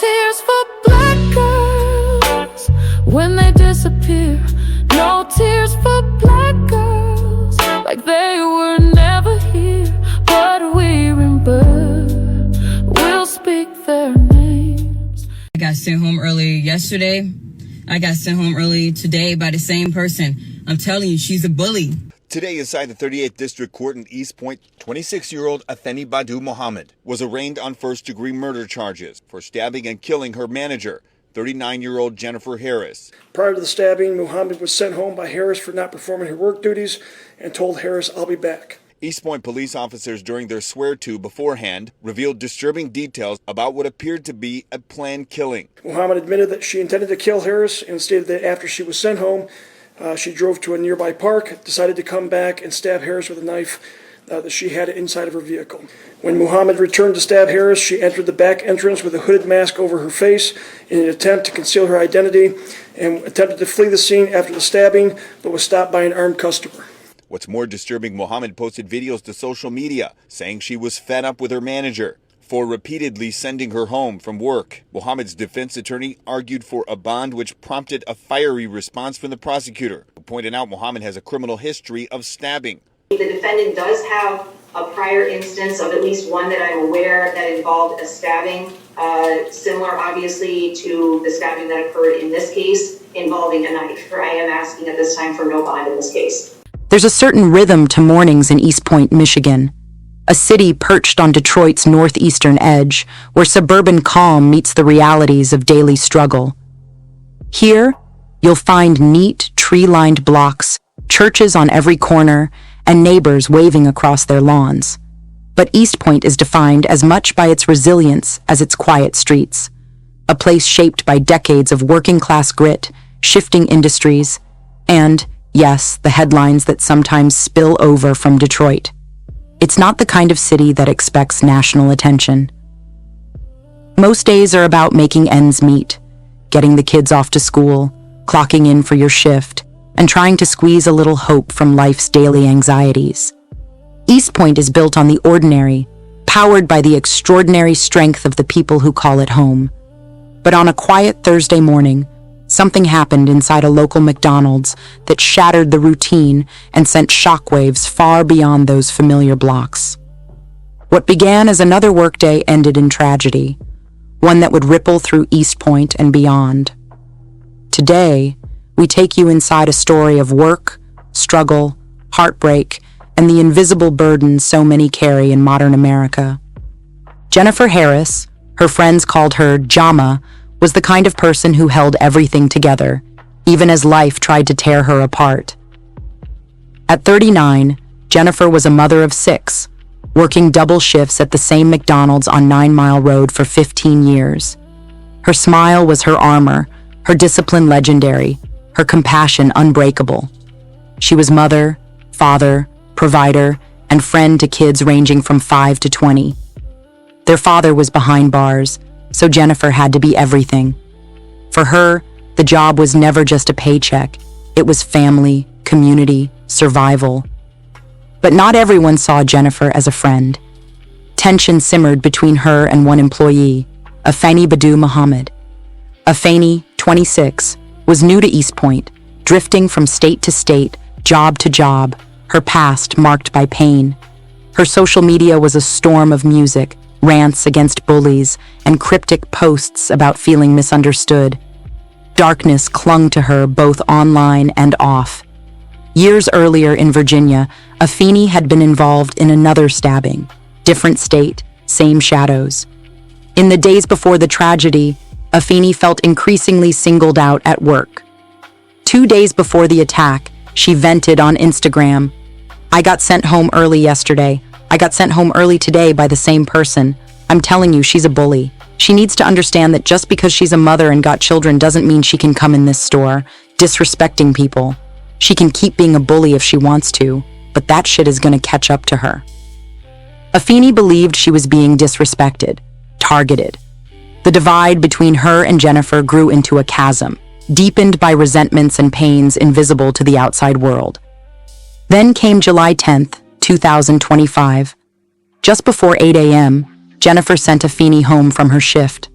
tears for black girls when they disappear. No tears for black girls like they were never here. But we remember, we'll speak their names. I got sent home early yesterday. I got sent home early today by the same person. I'm telling you, she's a bully. Today, inside the 38th District Court in Eastpointe, 26-year-old Afeni Muhammad was arraigned on first-degree murder charges for stabbing and killing her manager, 39-year-old Jennifer Harris. Prior to the stabbing, Muhammad was sent home by Harris for not performing her work duties and told Harris, "I'll be back." Eastpointe police officers, during their swear-to beforehand, revealed disturbing details about what appeared to be a planned killing. Muhammad admitted that she intended to kill Harris and stated that after she was sent home, she drove to a nearby park, decided to come back and stab Harris with a knife that she had inside of her vehicle. When Muhammad returned to stab Harris, she entered the back entrance with a hooded mask over her face in an attempt to conceal her identity and attempted to flee the scene after the stabbing, but was stopped by an armed customer. What's more disturbing, Muhammad posted videos to social media saying she was fed up with her manager for repeatedly sending her home from work. Muhammad's defense attorney argued for a bond, which prompted a fiery response from the prosecutor, who pointed out Muhammad has a criminal history of stabbing. The defendant does have a prior instance of at least one that I'm aware that involved a stabbing, similar obviously to the stabbing that occurred in this case involving a knife. I am asking at this time for no bond in this case. There's a certain rhythm to mornings in Eastpointe, Michigan, a city perched on Detroit's northeastern edge, where suburban calm meets the realities of daily struggle. Here, you'll find neat, tree-lined blocks, churches on every corner, and neighbors waving across their lawns. But Eastpointe is defined as much by its resilience as its quiet streets, a place shaped by decades of working-class grit, shifting industries, and, yes, the headlines that sometimes spill over from Detroit. It's not the kind of city that expects national attention. Most days are about making ends meet, getting the kids off to school, clocking in for your shift, and trying to squeeze a little hope from life's daily anxieties. Eastpointe is built on the ordinary, powered by the extraordinary strength of the people who call it home. But on a quiet Thursday morning, something happened inside a local McDonald's that shattered the routine and sent shockwaves far beyond those familiar blocks. What began as another workday ended in tragedy, one that would ripple through Eastpointe and beyond. Today, we take you inside a story of work, struggle, heartbreak, and the invisible burden so many carry in modern America. Jennifer Harris, her friends called her Jamma, was the kind of person who held everything together, even as life tried to tear her apart. At 39, Jennifer was a mother of 6, working double shifts at the same McDonald's on 9 Mile Road for 15 years. Her smile was her armor, her discipline legendary, her compassion unbreakable. She was mother, father, provider, and friend to kids ranging from 5 to 20. Their father was behind bars, so Jennifer had to be everything. For her, the job was never just a paycheck. It was family, community, survival. But not everyone saw Jennifer as a friend. Tension simmered between her and one employee, Afeni Muhammad. Afeni, 26, was new to Eastpointe, drifting from state to state, job to job, her past marked by pain. Her social media was a storm of music, rants against bullies, and cryptic posts about feeling misunderstood. Darkness clung to her both online and off. Years earlier in Virginia, Afeni had been involved in another stabbing. Different state, same shadows. In the days before the tragedy, Afeni felt increasingly singled out at work. 2 days before the attack, she vented on Instagram, "I got sent home early yesterday. I got sent home early today by the same person. I'm telling you, she's a bully. She needs to understand that just because she's a mother and got children doesn't mean she can come in this store, disrespecting people. She can keep being a bully if she wants to, but that shit is gonna catch up to her." Afeni believed she was being disrespected, targeted. The divide between her and Jennifer grew into a chasm, deepened by resentments and pains invisible to the outside world. Then came July 10th, 2025. Just before 8 a.m., Jennifer sent Afeni home from her shift.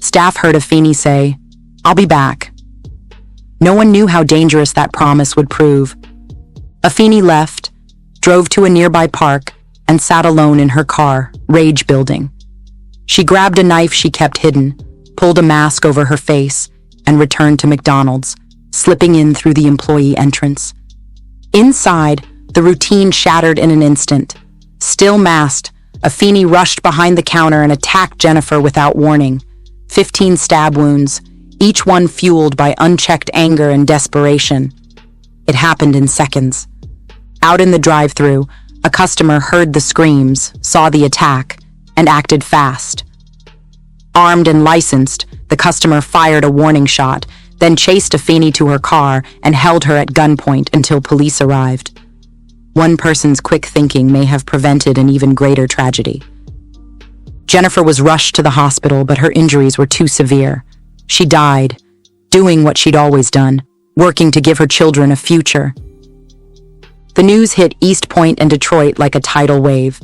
Staff heard Afeni say, "I'll be back." No one knew how dangerous that promise would prove. Afeni left, drove to a nearby park, and sat alone in her car, rage building. She grabbed a knife she kept hidden, pulled a mask over her face, and returned to McDonald's, slipping in through the employee entrance. Inside, the routine shattered in an instant. Still masked, Afeni rushed behind the counter and attacked Jennifer without warning. 15 stab wounds, each one fueled by unchecked anger and desperation. It happened in seconds. Out in the drive-thru, a customer heard the screams, saw the attack, and acted fast. Armed and licensed, the customer fired a warning shot, then chased Afeni to her car and held her at gunpoint until police arrived. One person's quick thinking may have prevented an even greater tragedy. Jennifer was rushed to the hospital, but her injuries were too severe. She died, doing what she'd always done, working to give her children a future. The news hit Eastpointe and Detroit like a tidal wave.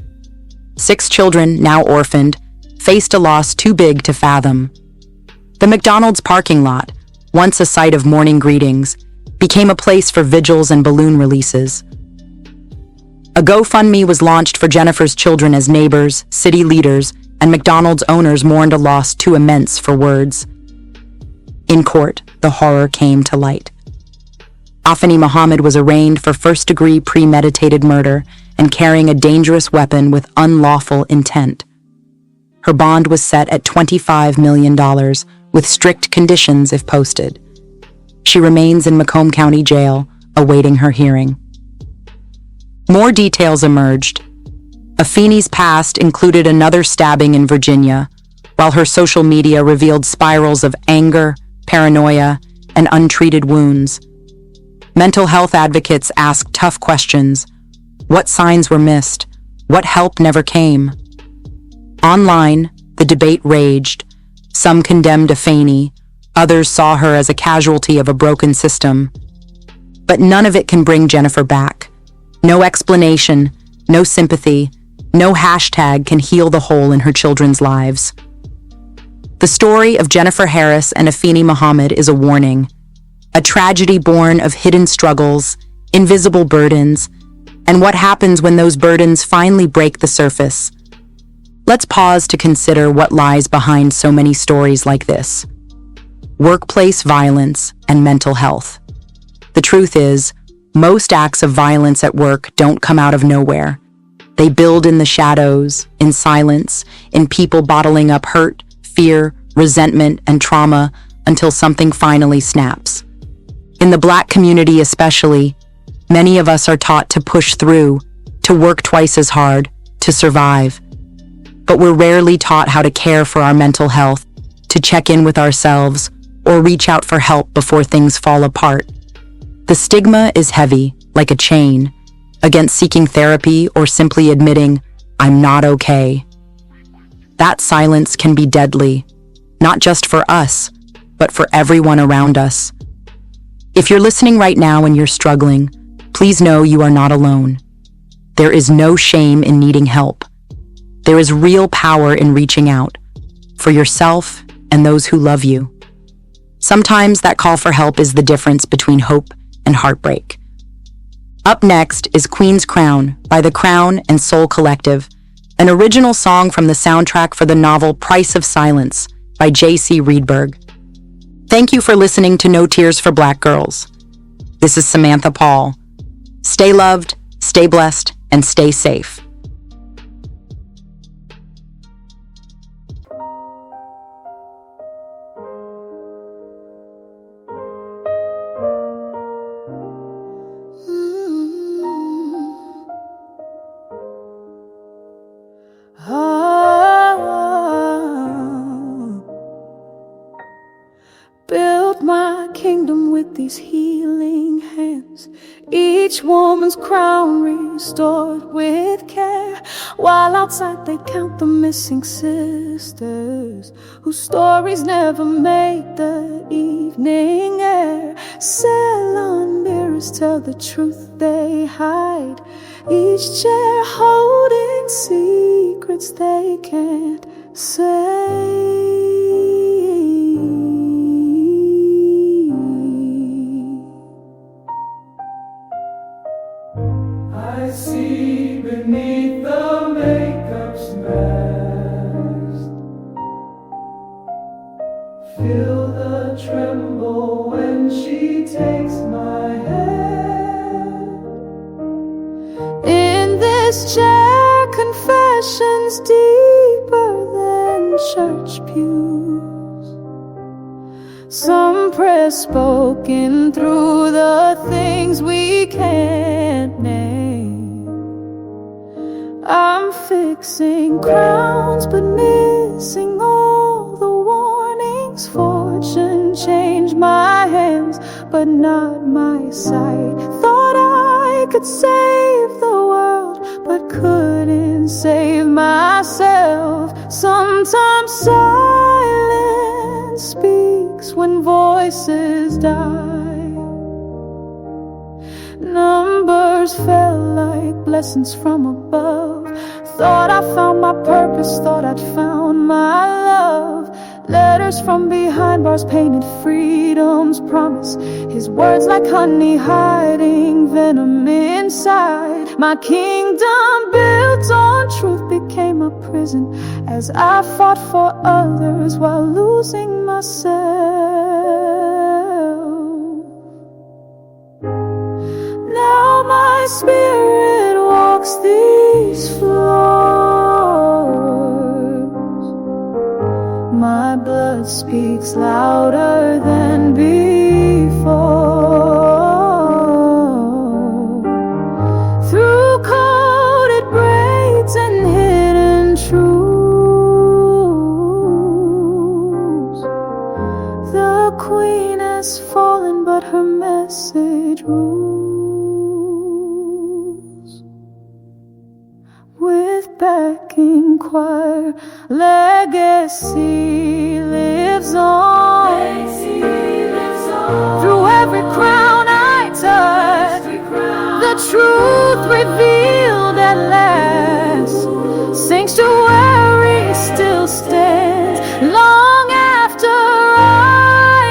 6 children, now orphaned, faced a loss too big to fathom. The McDonald's parking lot, once a site of morning greetings, became a place for vigils and balloon releases. A GoFundMe was launched for Jennifer's children as neighbors, city leaders, and McDonald's owners mourned a loss too immense for words. In court, the horror came to light. Afeni Muhammad was arraigned for first-degree premeditated murder and carrying a dangerous weapon with unlawful intent. Her bond was set at $25 million, with strict conditions if posted. She remains in Macomb County Jail, awaiting her hearing. More details emerged. Afeni's past included another stabbing in Virginia, while her social media revealed spirals of anger, paranoia, and untreated wounds. Mental health advocates asked tough questions. What signs were missed? What help never came? Online, the debate raged. Some condemned Afeni, others saw her as a casualty of a broken system. But none of it can bring Jennifer back. No explanation, no sympathy, no hashtag can heal the hole in her children's lives. The story of Jennifer Harris and Afeni Muhammad is a warning, a tragedy born of hidden struggles, invisible burdens, and what happens when those burdens finally break the surface. Let's pause to consider what lies behind so many stories like this. Workplace violence and mental health. The truth is, most acts of violence at work don't come out of nowhere. They build in the shadows, in silence, in people bottling up hurt, fear, resentment, and trauma until something finally snaps. In the Black community especially, many of us are taught to push through, to work twice as hard, to survive. But we're rarely taught how to care for our mental health, to check in with ourselves, or reach out for help before things fall apart. The stigma is heavy, like a chain, against seeking therapy or simply admitting, "I'm not okay." That silence can be deadly, not just for us, but for everyone around us. If you're listening right now and you're struggling, please know you are not alone. There is no shame in needing help. There is real power in reaching out, for yourself and those who love you. Sometimes that call for help is the difference between hope and heartbreak. Up next is Queen's Crown by The Crown and Soul Collective, an original song from the soundtrack for the novel Price of Silence by J.C. Reedberg. Thank you for listening to No Tears for Black Girls. This is Samantha Paul. Stay loved, stay blessed, and stay safe. Build my kingdom with these healing hands, each woman's crown restored with care, while outside they count the missing sisters whose stories never made the evening air. Salon mirrors tell the truth they hide, each chair holding secrets they can't say. plush pews. Some prayers spoken through the things we can't name. I'm fixing crowns but missing all the warnings. Fortune changed my hands but not my sight. Thought I could save the world but couldn't save myself. Sometimes silence speaks when voices die. Numbers fell like blessings from above. Thought I found my purpose, thought I'd found my love. Letters from behind bars painted freedom's promise. His words like honey hiding venom inside. My kingdom built on truth became a prison as I fought for others while losing myself. Now my spirit walks these floors. My blood speaks louder than before. Through coded braids and hidden truths, the queen has fallen, but her message rules. With backing choir, legacy lives on. Through every crown I touch, the truth revealed at last. Sanctuary still stands long after I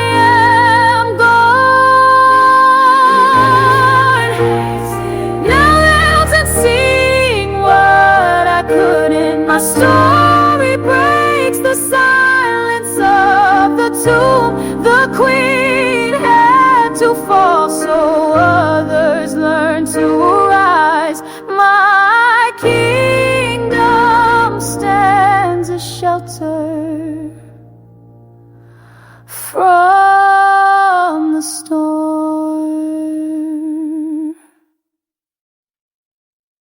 am gone. Now else and seeing what I couldn't. My story breaks the silence of the tomb. The queen had to fall so others learned to rise. My kingdom stands a shelter from